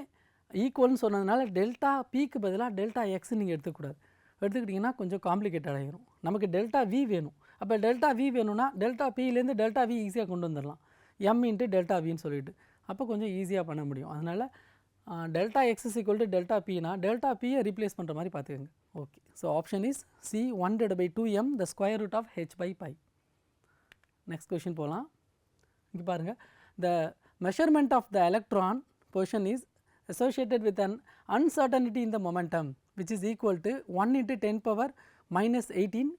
ஈக்குவல்னு சொன்னதுனால டெல்டா பிக்கு பதிலாக டெல்டா எக்ஸ் நீங்கள் எடுத்துக்கூடாது. எடுத்துக்கிட்டிங்கன்னா கொஞ்சம் காம்ப்ளிகேட்டட் ஆகிரும். நமக்கு டெல்டா வி வேணும். அப்போ டெல்டா வி வேணும்னா டெல்டா பியிலேருந்து டெல்டா வி ஈஸியாக கொண்டு வந்துடலாம். எம் இன்ட்டு டெல்டா வின்னு சொல்லிட்டு அப்போ கொஞ்சம் ஈஸியாக பண்ண முடியும். அதனால் delta X is equal to delta பினா டெல்டா பியை ரீப்ளேஸ் பண்ணுற மாதிரி பார்த்துக்கோங்க. Okay, so option is C 1/2m the square root of h by pi. Next question போகலாம். இங்கே பாருங்கள், the measurement of the electron position is associated with an uncertainty in the momentum which is equal to 1 into 10 power minus 18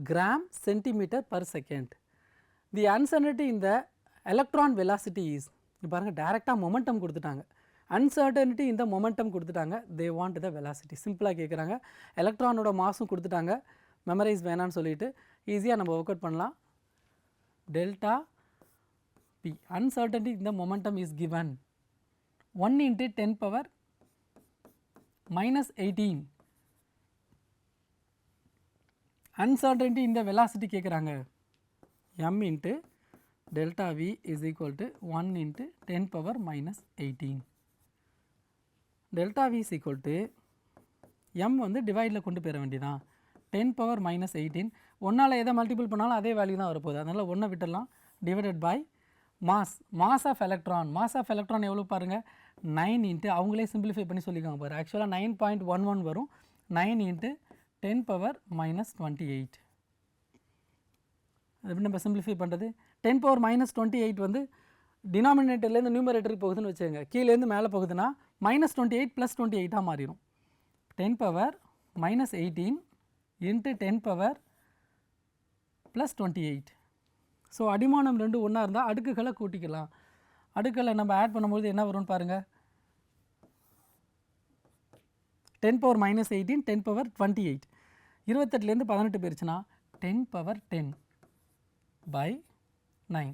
gram centimeter per second. The uncertainty in the electron velocity is, பாருங்கள் டைரெக்டாக momentum கொடுத்துட்டாங்க. Uncertainty இந்த momentum கொடுத்துட்டாங்க. They want the velocity. சிம்பிளாக கேட்குறாங்க. எலக்ட்ரானோட மாஸும் கொடுத்துட்டாங்க. Memorise வேணான்னு சொல்லிட்டு ஈஸியாக நம்ம ஒர்க் அவுட் பண்ணலாம். டெல்டா பி அன்சர்டனிட்டி இந்த மொமெண்டம் இஸ் கிவன் 1 × 10⁻−18. அன்சர்டனிட்டி இந்த வெலாசிட்டி கேட்குறாங்க. m × delta v is equal to 1 × 10⁻−18. Delta v is equal to m வந்து டிவைடில் கொண்டு போயிட வேண்டியதான். 10⁻−18 ஒன்றால் எதை மல்டிபிள் பண்ணாலும் அதே வேல்யூ தான் வரப்போகுது. அதனால் 1 விட்டுடலாம். Divided by mass of electron எவ்வளோ பாருங்கள் 9 × அவங்களே சிம்பிளிஃபை பண்ணி சொல்லிக்காங்க பாரு. ஆக்சுவலாக 9.11 வரும். 9 × 10⁻−28. அது எப்படி நம்ம சிம்பிளிஃபை பண்ணுறது? 10⁻−28 வந்து டினாமினேட்டர்லேருந்து நியூமரேட்டருக்கு போகுதுன்னு வச்சுக்கோங்க. கீழேருந்து மேலே போகுதுன்னா -28 + 28 மாறிடும். 10⁻−18 × 10⁻+ 28. ஸோ அடிமானம் ரெண்டு ஒன்றா இருந்தால் அடுக்குகளை கூட்டிக்கலாம். அடுக்குகளை நம்ம ஆட் பண்ணும்போது என்ன வரும்னு பாருங்கள். 10⁻−18 10⁻28. 28லேருந்து 18 போயிருச்சுன்னா 10⁻10 by 9.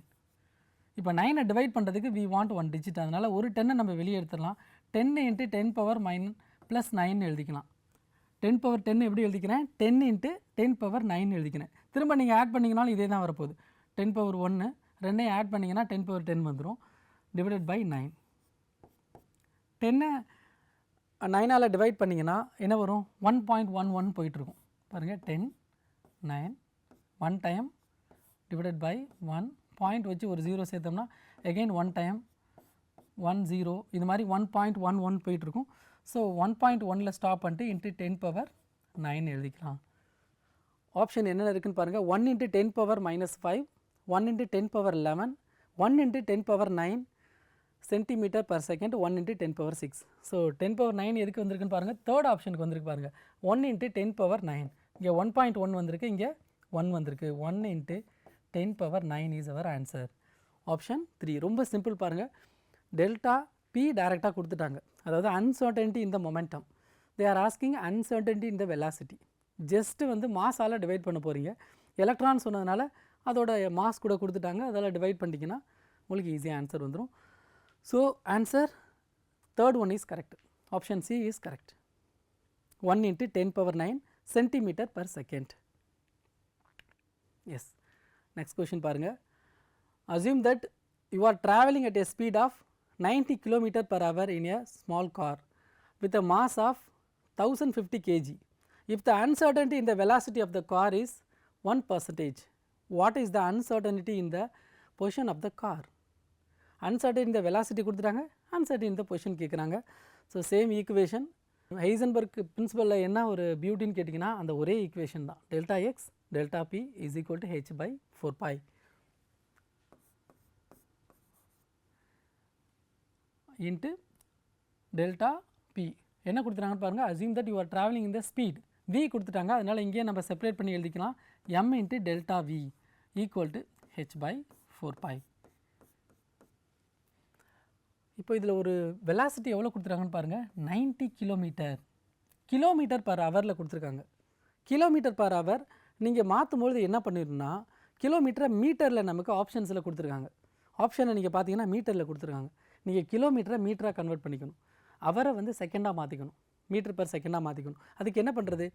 இப்போ 9 டிவைட் பண்ணுறதுக்கு we want 1 digit. அதனால் ஒரு 10 நம்ம வெளியே எடுத்துடலாம். 10 × 10⁻+9 எழுதிக்கலாம். 10⁻10 எப்படி எழுதிக்கிறேன்? 10 × 10⁻9 எழுதிக்கிறேன். திரும்ப நீங்கள் ஆட் பண்ணிங்கனாலும் இதே தான் வரப்போகுது. 10⁻1 ரெண்டையும் ஆட் பண்ணிங்கன்னா 10⁻10 வந்துடும். Divided by 9. 10 9ஆல் டிவைட் பண்ணிங்கன்னா என்ன வரும்? 1.11 போயிட்டுருக்கும் பாருங்கள். 10 9 1 டைம் டிவைடட் பை 1 பாயிண்ட் வச்சு ஒரு 0 சேர்த்தோம்னா எகெயின் 1 டைம் 1 0 இது மாதிரி 1.11 போயிட்டுருக்கும். ஸோ 1.1ல் ஸ்டாப் பண்ணிட்டு × 10⁻9 எழுதிக்கலாம். ஆப்ஷன் என்னென்ன இருக்குதுன்னு பாருங்கள். 1 × 10⁻−5 1 × 10⁻11 1 × 10⁻9 cm/s 1 × 10⁻6. ஸோ 10⁻9 எதுக்கு வந்திருக்குன்னு பாருங்கள். தேர்ட் ஆப்ஷனுக்கு வந்திருக்கு பாருங்கள். 1 × 10⁻9. இங்கே 1.1 வந்திருக்கு, இங்கே 1 வந்திருக்கு. 1 × 10⁻9 இஸ் அவர் ஆன்சர். ஆப்ஷன் 3 ரொம்ப சிம்பிள் பாருங்கள். டெல்டா பி டைரெக்டாக கொடுத்துட்டாங்க. அதாவது அன்சர்டனிட்டி இந்த momentum. They are asking uncertainty இந்த வெலாசிட்டி. ஜஸ்ட்டு வந்து மாஸால் டிவைட் பண்ண போகிறீங்க. எலக்ட்ரான் சொன்னதுனால அதோட மாஸ் கூட கொடுத்துட்டாங்க. அதெல்லாம் டிவைட் பண்ணிட்டீங்கன்னா உங்களுக்கு ஈஸியாக ஆன்சர் வந்துடும். So answer third one is correct. Option C is correct. 1 × 10⁻9 cm/s. Yes. Next question பாருங்கள். Assume that you are travelling at a speed of 90 km/h in a small car with a mass of 1050 kg. If the uncertainty in the velocity of the car is 1%, what is the uncertainty in the position of the car? Uncertainty in the velocity கொடுத்துட்டாங்க, uncertainty in the position கேட்குறாங்க. So same equation. Heisenberg பிரின்சிபலில் என்ன ஒரு பியூட்டின்னு கேட்டிங்கன்னா அந்த ஒரே equation தான். Delta x delta B is equal to h/4π. Into delta B என்ன கொடுத்துட்டாங்கன்னு பாருங்கள். Assume that you are travelling இந்த ஸ்பீட் v கொடுத்துட்டாங்க. அதனால் இங்கேயே நம்ம செப்பரேட் பண்ணி எழுதிக்கலாம். m × delta v equal to h/4π. இப்போ இதில் ஒரு வெலாசிட்டி எவ்வளோ கொடுத்துருக்காங்கன்னு பாருங்கள். 90 km/h கொடுத்துருக்காங்க. km/h நீங்கள் மாற்றும்பொழுது என்ன பண்ணிடணும்னா கிலோமீட்டரை மீட்டரில் நமக்கு ஆப்ஷன்ஸில் கொடுத்துருக்காங்க. ஆப்ஷனை நீங்கள் பார்த்தீங்கன்னா மீட்டரில் கொடுத்துருக்காங்க. நீங்கள் கிலோமீட்டரை மீட்டராக கன்வெர்ட் பண்ணிக்கணும். அவரை வந்து செகண்டாக மாற்றிக்கணும். மீட்டர்/செகண்டாக மாற்றிக்கணும். அதுக்கு என்ன பண்ணுறது?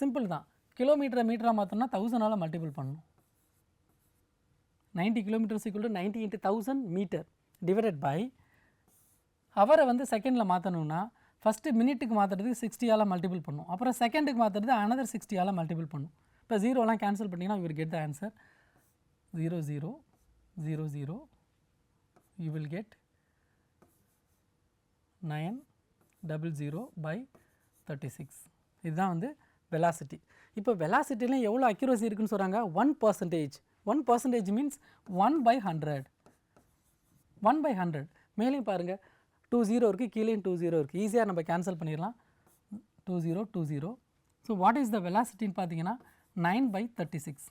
சிம்பிள் தான். கிலோமீட்டரை மீட்டராக மாற்றணும்னா 1000ஆல் மல்டிபிள் பண்ணணும். 90 km = 90 × 1000 மீட்டர் டிவைடட் பை அவரை வந்து செகண்டில் மாற்றணும்னா ஃபஸ்ட்டு மினிட்டுக்கு மாற்றுறதுக்கு 60ஆல் மல்டிபிள் பண்ணும். அப்புறம் செகண்டுக்கு மாற்றுறது another 60ஆல் மல்டிபிள் பண்ணும். இப்போ ஜீரோலாம் கேன்சல் பண்ணிங்கன்னா you will get the answer 0 0 0 0. you will get 900/36. இதுதான் வந்து வெலாசிட்டி. இப்போ வெலாசிட்டிலையும் எவ்வளோ அக்யூரசி இருக்குன்னு சொல்கிறாங்க? 1%. 1% மீன்ஸ் 1/100. 1/100. மேலேயும் பாருங்கள் 2 0 இருக்குது, கீழேயும் 2 0 இருக்குது. ஈஸியாக நம்ம கேன்சல் பண்ணிடலாம். 2 0 2 0. ஸோ வாட் இஸ் த வெலாசிட்டின்னு பார்த்தீங்கன்னா 9/36.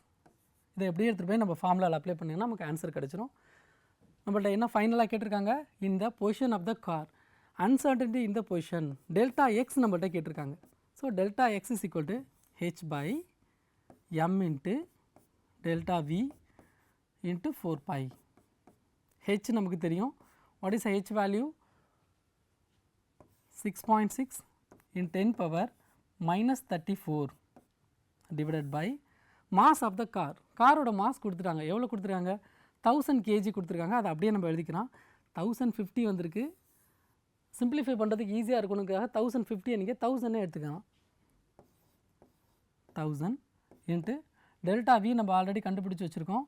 இதை எப்படியே எடுத்துகிட்டு போய் நம்ம ஃபார்முலாவில் அப்ளை பண்ணிங்கன்னா நமக்கு ஆன்சர் கிடச்சிரும். நம்மள்ட்ட என்ன ஃபைனலாக கேட்டிருக்காங்க, இந்த position of the car, uncertainty இந்த பொசிஷன், டெல்டா எக்ஸ் நம்மள்ட்ட கேட்டிருக்காங்க. So delta X is equal to H by M into delta V into 4π. H நமக்கு தெரியும். What is H value? 6.6 in 10 power minus 34 divided by mass of the car. காரோட mass கொடுத்துட்டாங்க. எவ்வளோ கொடுத்துருக்காங்க? 1000 kg கொடுத்துருக்காங்க. அதை அப்படியே நம்ம எழுதிக்கலாம். 1050 வந்திருக்கு. சிம்பிளிஃபை பண்ணுறதுக்கு ஈஸியாக இருக்கணுங்கிறதுக்காக 1050 நீங்கள் 1000 எடுத்துக்கலாம். 1000 இன்ட்டு டெல்டா வி நம்ம ஆல்ரெடி கண்டுபிடிச்சி வச்சுருக்கோம்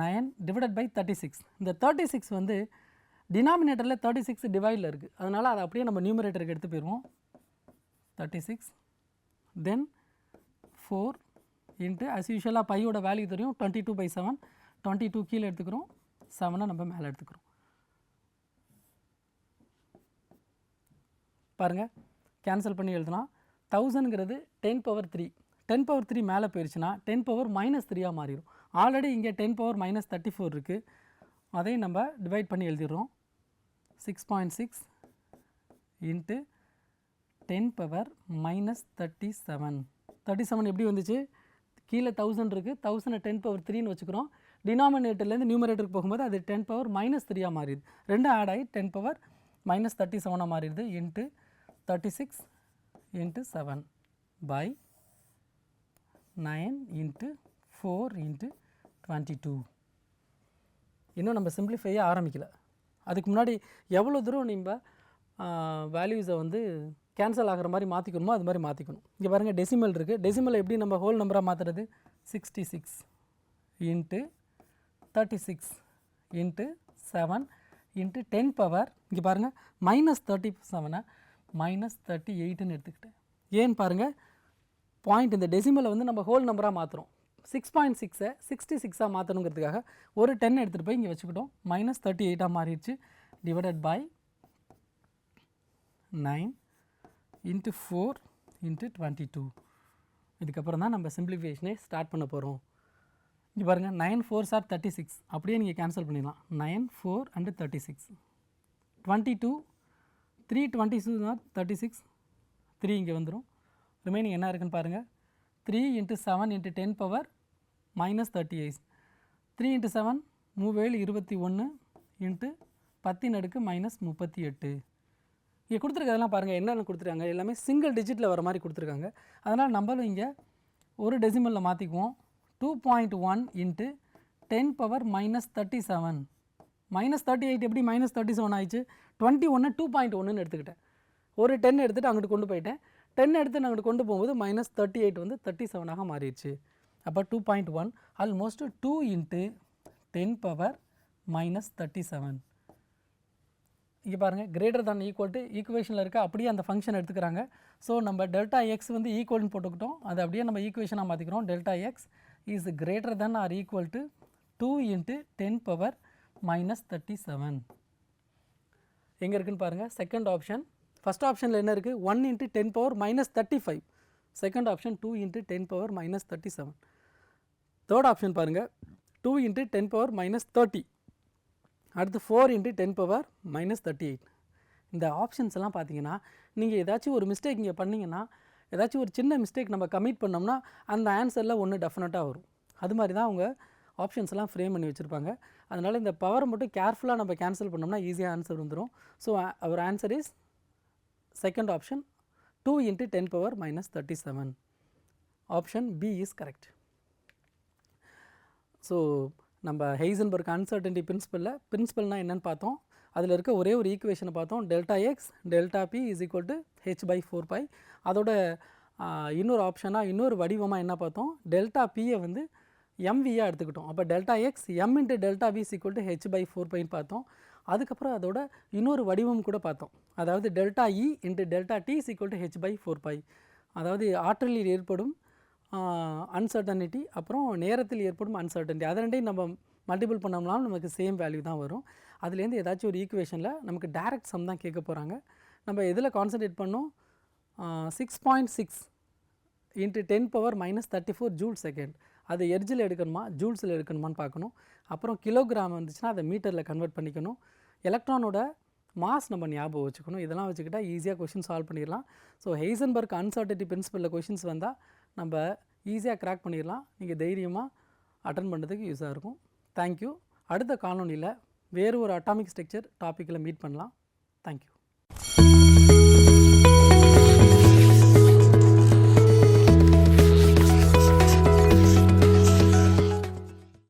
9 டிவைடட் பை 36. இந்த 36 வந்து டினாமினேட்டரில் 36 டிவைடில் இருக்குது. அதனால் அதை அப்படியே நம்ம நியூமரேட்டருக்கு எடுத்து போயிடுவோம். 36 தென் 4 இன்ட்டு அஸ் யூஷுவலாக பையோட வேல்யூ தெரியும் 22/7. 22 கீழே எடுத்துக்கிறோம், 7 நம்ம மேலே எடுத்துக்கிறோம். பாருங்கள், கேன்சல் பண்ணி எழுதலாம். 1000ங்கிறது 10 power 3. 10 power 3 மேலே போயிடுச்சுன்னா 10 power -3 மாறிடும். ஆல்ரெடி இங்கே 10 power -34 இருக்குது. அதையும் நம்ம டிவைட் பண்ணி எழுதிடுறோம். 6.6 இன்ட்டு 10 power -37. 37 எப்படி வந்துச்சு? கீழே 1000 இருக்குது, 1000 10 power 3ன்னு வச்சுக்கிறோம். டினாமினேட்டர்லேருந்து நியூமரேட்டருக்கு போகும்போது அது 10 power -3 மாறிடுது. ரெண்டும் ஆட் ஆகி 10 power -37 மாறிடுது. Into 36 into 7 by 9 into 4 into 22. இன்னும் நம்ம சிம்பிளிஃபையே ஆரம்பிக்கல. அதுக்கு முன்னாடி எவ்வளோ தூரம் நம்ம வேல்யூஸை வந்து கேன்சல் ஆகிற மாதிரி மாற்றிக்கணுமோ அது மாதிரி மாற்றிக்கணும். இங்கே பாருங்கள், டெசிமல் இருக்குது. டெசிமலை எப்படி நம்ம ஹோல் நம்பராக மாற்றுறது? 66 இன்ட்டு 36 இன்ட்டு 7 இன்ட்டு 10 power, இங்கே பாருங்கள் -37 -38ன்னு எடுத்துக்கிட்டேன். ஏன்னு பாருங்கள், பாயிண்ட் இந்த டெசிமலை வந்து நம்ம ஹோல் நம்பராக மாற்றுறோம். 6.6 66 மாற்றணுங்கிறதுக்காக ஒரு 10 எடுத்துகிட்டு போய் இங்கே வச்சுக்கிட்டோம். -38 மாறிடுச்சு. Divided by 9 into 4 into 22. இதுக்கப்புறம் தான் நம்ம சிம்பிளிஃபிகேஷனே ஸ்டார்ட் பண்ண போகிறோம். இங்கே பாருங்கள், 9 4s are 36. அப்படியே நீங்கள் கேன்சல் பண்ணிடலாம். 9 4 and 36. 22 3 22 are 36. 3 இங்கே வந்துடும். ரிமைனிங் என்ன இருக்குன்னு பாருங்கள். 3 into 7 into 10 power -38. 3 into 7 7 21 into 10 அடுக்கு -38. இங்கே கொடுத்துருக்கதெல்லாம் பாருங்கள், என்னென்ன கொடுத்துருக்காங்க, எல்லாமே சிங்கிள் டிஜிட்டில் வர மாதிரி கொடுத்துருக்காங்க. அதனால் நம்மளும் இங்கே ஒரு டெசிமலில் மாற்றிக்குவோம். 2.1 இன்ட்டு 10 power -37. -38 எப்படி -37 ஆயிடுச்சு? 21 2.1ன்னு எடுத்துக்கிட்டேன். ஒரு 10 எடுத்துகிட்டு அங்கிட்டு கொண்டு போயிட்டேன். 10 எடுத்து நாங்கள் கொண்டு போகும்போது -38 வந்து 37 மாறிடுச்சு. அப்போ 2.1 ஆல்மோஸ்ட் 2 இன்ட்டு 10 power -37. இங்கே பாருங்கள், கிரேட்டர் தான் ஈக்குவல் டு ஈக்குவேஷனில் இருக்க அப்படியே அந்த ஃபங்க்ஷன் எடுத்துக்கிறாங்க. ஸோ நம்ம டெல்டா எக்ஸ் வந்து ஈக்குவல்னு போட்டுக்கிட்டோம். அதை அப்படியே நம்ம ஈக்குவேஷனாக மாற்றிக்கிறோம். Delta X is greater than or equal to 2 into 10 power -37. எங்கே இருக்குன்னு பாருங்கள், செகண்ட் ஆப்ஷன். ஃபஸ்ட் ஆப்ஷனில் என்ன இருக்குது? 1 into 10 power -35. Second option 2 into 10 power -37. Third option பாருங்கள், 2 இன்ட்டு 10 power -30. அடுத்து 4 இன்ட்டு 10 power -38. இந்த ஆப்ஷன்ஸ் எல்லாம் பார்த்தீங்கன்னா, நீங்கள் ஏதாச்சும் ஒரு மிஸ்டேக் இங்கே பண்ணிங்கன்னா, ஏதாச்சும் ஒரு சின்ன மிஸ்டேக் நம்ம கமிட் பண்ணோம்னா அந்த ஆன்சரில் ஒன்று டெஃபினட்டாக வரும். அது மாதிரி தான் அவங்க ஆப்ஷன்ஸ் எல்லாம் ஃப்ரேம் பண்ணி வச்சுருப்பாங்க. அதனால் இந்த பவரை மட்டும் கேர்ஃபுல்லாக நம்ம கேன்சல் பண்ணோம்னா ஈஸியாக ஆன்சர் வந்துடும். So our answer is second option 2 into 10 power -37. Option B is correct. So நம்ம ஹெய்சன்பர்க் அன்சர்டன்டி பிரின்சிபல்னால் என்னென்னு பார்த்தோம். அதில் இருக்க ஒரே ஒரு ஈக்குவேஷனை பார்த்தோம். Delta x delta B is equal to h/4π. அதோட இன்னொரு ஆப்ஷனாக இன்னொரு வடிவமாக என்ன பார்த்தோம்? டெல்டா பியை வந்து எம்வியாக எடுத்துக்கிட்டோம். அப்போ delta X M into delta we is equal to h/4πன்னு பார்த்தோம். அதுக்கப்புறம் அதோட இன்னொரு வடிவம் கூட பார்த்தோம். அதாவது delta E into delta T is equal to h/4π. அதாவது ஆற்றலில் ஏற்படும் அன்சர்டனிட்டி, அப்புறம் நேரத்தில் ஏற்படும் அன்சர்டனிட்டி, அதை ரெண்டையும் நம்ம மல்டிபிள் பண்ணோம்னாலும் நமக்கு சேம் வேல்யூ தான் வரும். அதுலேருந்து ஏதாச்சும் ஒரு ஈக்குவேஷனில் நமக்கு டைரக்ட் சம் தான் கேட்க போகிறாங்க. நம்ம எதில் கான்சன்ட்ரேட் பண்ணோம்? 6.6 இன்ட்டு 10 power -34 ஜூல் செகண்ட். அதை எர்ஜில் எடுக்கணுமா ஜூல்ஸில் எடுக்கணுமான்னு பார்க்கணும். அப்புறம் கிலோகிராம் வந்துச்சுன்னா அதை மீட்டரில் கன்வெர்ட் பண்ணிக்கணும். எலக்ட்ரானோட மாஸ் நம்ம ஞாபகம் வச்சுக்கணும். இதெல்லாம் வச்சுக்கிட்டால் ஈஸியாக கொஷின் சால்வ் பண்ணிடலாம். ஸோ ஹெய்சன்பர்க் அன்சர்டினிட்டி பிரின்சிபலில் கொஷின்ஸ் வந்தால் நம்ம ஈஸியாக கிராக் பண்ணிடலாம். நீங்கள் தைரியமாக அட்டன் பண்ணுறதுக்கு யூஸாக இருக்கும். தேங்க்யூ. அடுத்த காணொலியில் வேறு ஒரு அட்டாமிக் ஸ்ட்ரக்சர் டாப்பிக்கில் மீட் பண்ணலாம். தேங்க்யூ.